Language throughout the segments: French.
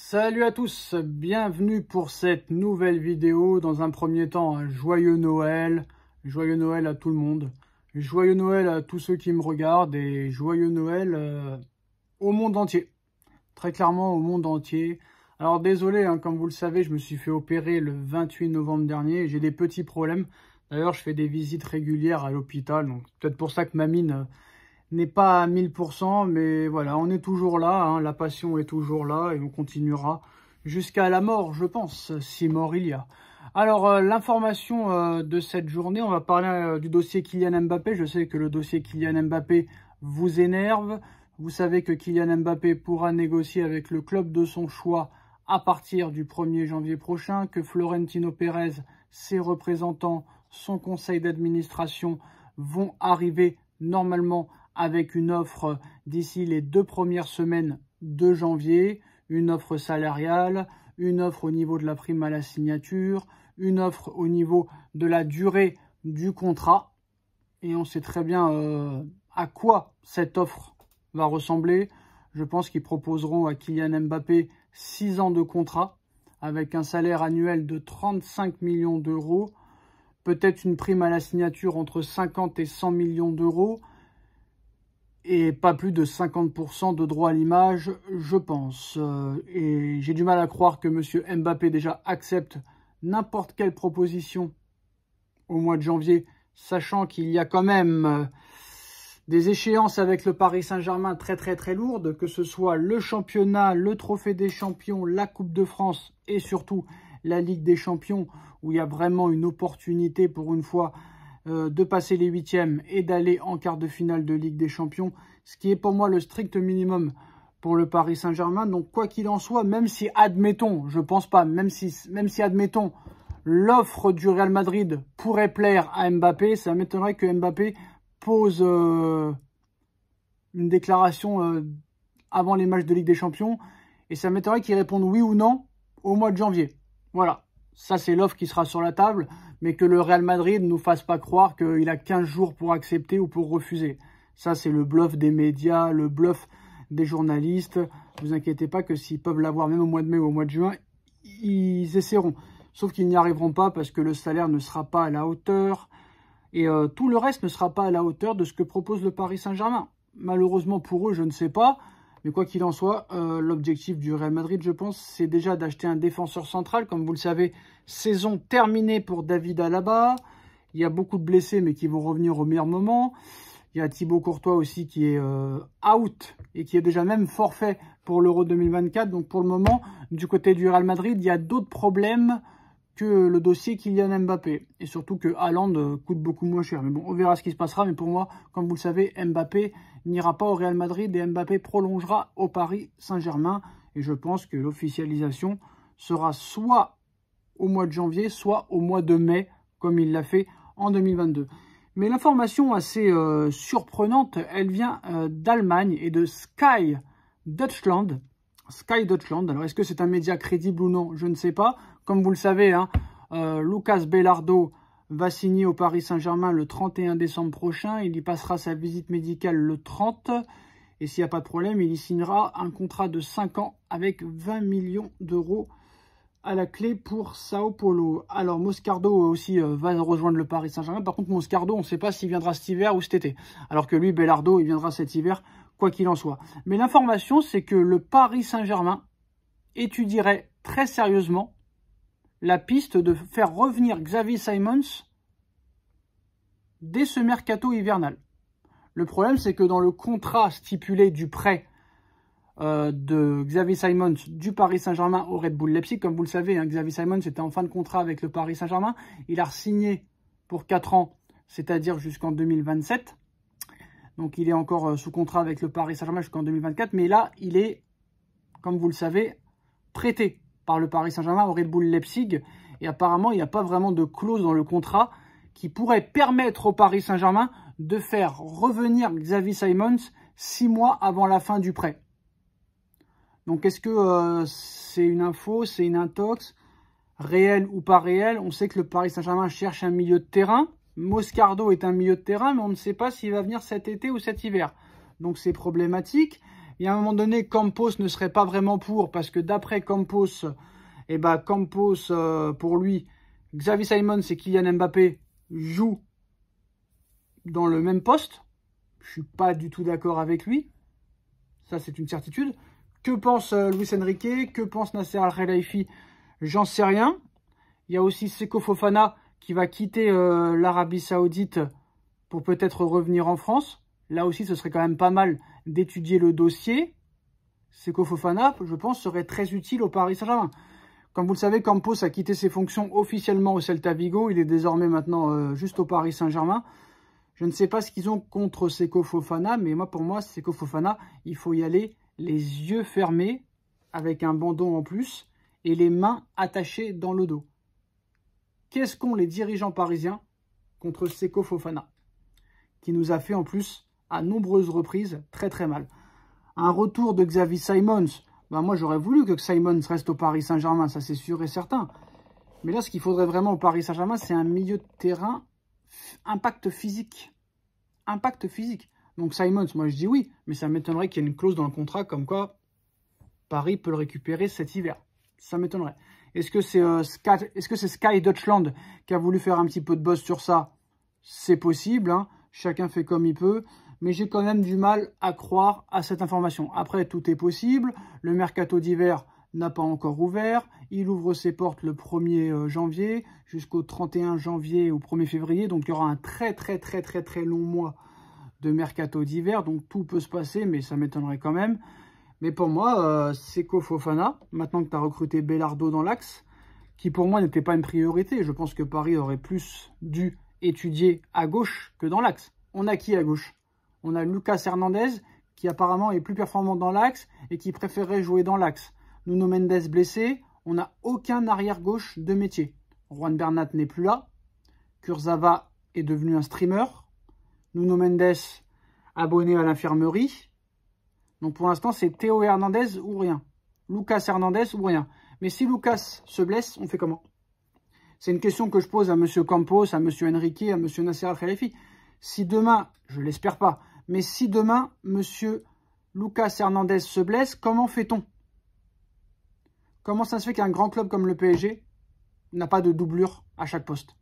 Salut à tous, bienvenue pour cette nouvelle vidéo. Dans un premier temps, un joyeux Noël à tout le monde, joyeux Noël à tous ceux qui me regardent et joyeux Noël au monde entier, très clairement au monde entier. Alors désolé, hein, comme vous le savez, je me suis fait opérer le 28 novembre dernier et j'ai des petits problèmes. D'ailleurs, je fais des visites régulières à l'hôpital, donc peut-être pour ça que ma mine n'est pas à 1000%, mais voilà, on est toujours là, hein, la passion est toujours là et on continuera jusqu'à la mort, je pense, si mort il y a. Alors, l'information de cette journée, on va parler du dossier Kylian Mbappé. Je sais que le dossier Kylian Mbappé vous énerve. Vous savez que Kylian Mbappé pourra négocier avec le club de son choix à partir du 1er janvier prochain, que Florentino Pérez, ses représentants, son conseil d'administration vont arriver normalement avec une offre d'ici les 2 premières semaines de janvier, une offre salariale, une offre au niveau de la prime à la signature, une offre au niveau de la durée du contrat. Et on sait très bien à quoi cette offre va ressembler. Je pense qu'ils proposeront à Kylian Mbappé 6 ans de contrat avec un salaire annuel de 35 millions d'euros, peut-être une prime à la signature entre 50 et 100 millions d'euros, et pas plus de 50% de droit à l'image, je pense. Et j'ai du mal à croire que M. Mbappé déjà accepte n'importe quelle proposition au mois de janvier, sachant qu'il y a quand même des échéances avec le Paris Saint-Germain très lourdes, que ce soit le championnat, le trophée des champions, la Coupe de France et surtout la Ligue des champions, où il y a vraiment une opportunité pour une fois de passer les 8e et d'aller en quart de finale de Ligue des Champions, ce qui est pour moi le strict minimum pour le Paris Saint-Germain. Donc quoi qu'il en soit, même si admettons, je pense pas, même si admettons l'offre du Real Madrid pourrait plaire à Mbappé, ça m'étonnerait que Mbappé pose une déclaration avant les matchs de Ligue des Champions, et ça m'étonnerait qu'il réponde oui ou non au mois de janvier. Voilà, ça c'est l'offre qui sera sur la table, mais que le Real Madrid ne nous fasse pas croire qu'il a 15 jours pour accepter ou pour refuser. Ça, c'est le bluff des médias, le bluff des journalistes. Ne vous inquiétez pas que s'ils peuvent l'avoir même au mois de mai ou au mois de juin, ils essaieront. Sauf qu'ils n'y arriveront pas parce que le salaire ne sera pas à la hauteur. Et tout le reste ne sera pas à la hauteur de ce que propose le Paris Saint-Germain. Malheureusement pour eux, je ne sais pas. Mais quoi qu'il en soit, l'objectif du Real Madrid, je pense, c'est déjà d'acheter un défenseur central. Comme vous le savez, saison terminée pour David Alaba. Il y a beaucoup de blessés, mais qui vont revenir au meilleur moment. Il y a Thibaut Courtois aussi qui est out et qui est déjà même forfait pour l'Euro 2024. Donc pour le moment, du côté du Real Madrid, il y a d'autres problèmes que le dossier Kylian Mbappé. Et surtout que Haaland coûte beaucoup moins cher. Mais bon, on verra ce qui se passera. Mais pour moi, comme vous le savez, Mbappé n'ira pas au Real Madrid et Mbappé prolongera au Paris Saint-Germain. Et je pense que l'officialisation sera soit au mois de janvier, soit au mois de mai, comme il l'a fait en 2022. Mais l'information assez surprenante, elle vient d'Allemagne et de Sky Deutschland. Sky Deutschland, alors est-ce que c'est un média crédible ou non? Je ne sais pas. Comme vous le savez, hein, Lucas Belardo va signer au Paris Saint-Germain le 31 décembre prochain. Il y passera sa visite médicale le 30. Et s'il n'y a pas de problème, il y signera un contrat de 5 ans avec 20 millions d'euros à la clé pour Sao Paulo. Alors Moscardo aussi va rejoindre le Paris Saint-Germain. Par contre, Moscardo, on ne sait pas s'il viendra cet hiver ou cet été. Alors que lui, Belardo, il viendra cet hiver, quoi qu'il en soit. Mais l'information, c'est que le Paris Saint-Germain étudierait très sérieusement la piste de faire revenir Xavi Simons dès ce mercato hivernal. Le problème, c'est que dans le contrat stipulé du prêt de Xavi Simons du Paris Saint-Germain au Red Bull Leipzig, comme vous le savez, hein, Xavi Simons était en fin de contrat avec le Paris Saint-Germain. Il a signé pour 4 ans, c'est-à-dire jusqu'en 2027. Donc il est encore sous contrat avec le Paris Saint-Germain jusqu'en 2024. Mais là, il est, comme vous le savez, prêté par le Paris Saint-Germain au Red Bull Leipzig. Et apparemment, il n'y a pas vraiment de clause dans le contrat qui pourrait permettre au Paris Saint-Germain de faire revenir Xavi Simons 6 mois avant la fin du prêt. Donc est-ce que c'est une info, c'est une intox, réelle ou pas réelle? On sait que le Paris Saint-Germain cherche un milieu de terrain. Moscardo est un milieu de terrain, mais on ne sait pas s'il va venir cet été ou cet hiver. Donc c'est problématique. Il y a un moment donné, Campos ne serait pas vraiment pour, parce que d'après Campos, pour lui, Xavi Simons et Kylian Mbappé jouent dans le même poste. Je suis pas du tout d'accord avec lui. Ça, c'est une certitude. Que pense Luis Enrique? Que pense Nasser Al-Khelaifi? J'en sais rien. Il y a aussi Seko Fofana qui va quitter l'Arabie Saoudite pour peut-être revenir en France. Là aussi, ce serait quand même pas mal d'étudier le dossier. Seko Fofana, je pense, serait très utile au Paris Saint-Germain. Comme vous le savez, Campos a quitté ses fonctions officiellement au Celta Vigo. Il est désormais maintenant juste au Paris Saint-Germain. Je ne sais pas ce qu'ils ont contre Seko Fofana, mais pour moi, Seko Fofana, il faut y aller les yeux fermés, avec un bandeau en plus, et les mains attachées dans le dos. Qu'est-ce qu'ont les dirigeants parisiens contre Seko Fofana, qui nous a fait en plus, à nombreuses reprises, très très mal. Un retour de Xavi Simons, moi j'aurais voulu que Simons reste au Paris Saint-Germain, ça c'est sûr et certain. Mais là, ce qu'il faudrait vraiment au Paris Saint-Germain, c'est un milieu de terrain impact physique. Impact physique. Donc Simons, moi je dis oui, mais ça m'étonnerait qu'il y ait une clause dans le contrat comme quoi Paris peut le récupérer cet hiver. Ça m'étonnerait. Est-ce que c'est Sky Deutschland qui a voulu faire un petit peu de buzz sur ça? C'est possible, hein. Chacun fait comme il peut. Mais j'ai quand même du mal à croire à cette information. Après, tout est possible. Le mercato d'hiver n'a pas encore ouvert. Il ouvre ses portes le 1er janvier jusqu'au 31 janvier ou 1er février. Donc, il y aura un très long mois de mercato d'hiver. Donc, tout peut se passer, mais ça m'étonnerait quand même. Mais pour moi, Seko Fofana, maintenant que tu as recruté Belardo dans l'axe, qui pour moi n'était pas une priorité. Je pense que Paris aurait plus dû étudier à gauche que dans l'axe. On a qui à gauche? On a Lucas Hernandez, qui apparemment est plus performant dans l'axe et qui préférerait jouer dans l'axe. Nuno Mendes blessé, on n'a aucun arrière-gauche de métier. Juan Bernat n'est plus là. Kurzawa est devenu un streamer. Nuno Mendes abonné à l'infirmerie. Donc pour l'instant, c'est Théo Hernandez ou rien. Lucas Hernandez ou rien. Mais si Lucas se blesse, on fait comment? C'est une question que je pose à M. Campos, à M. Enrique, à M. Nasser Al-Khelaifi. Si demain, je l'espère pas, mais si demain, M. Lucas Hernandez se blesse, comment fait-on? Comment ça se fait qu'un grand club comme le PSG n'a pas de doublure à chaque poste?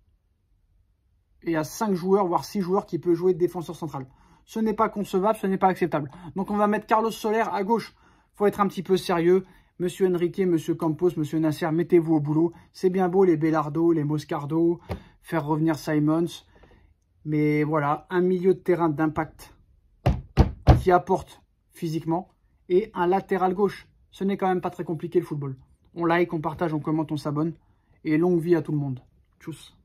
Et il y a 5 joueurs, voire 6 joueurs qui peuvent jouer défenseur central. Ce n'est pas concevable, ce n'est pas acceptable. Donc on va mettre Carlos Soler à gauche. Il faut être un petit peu sérieux. Monsieur Enrique, Monsieur Campos, Monsieur Nasser, mettez-vous au boulot. C'est bien beau les Belardo, les Moscardo, faire revenir Simons. Mais voilà, un milieu de terrain d'impact qui apporte physiquement et un latéral gauche. Ce n'est quand même pas très compliqué le football. On like, on partage, on commente, on s'abonne. Et longue vie à tout le monde. Tchuss.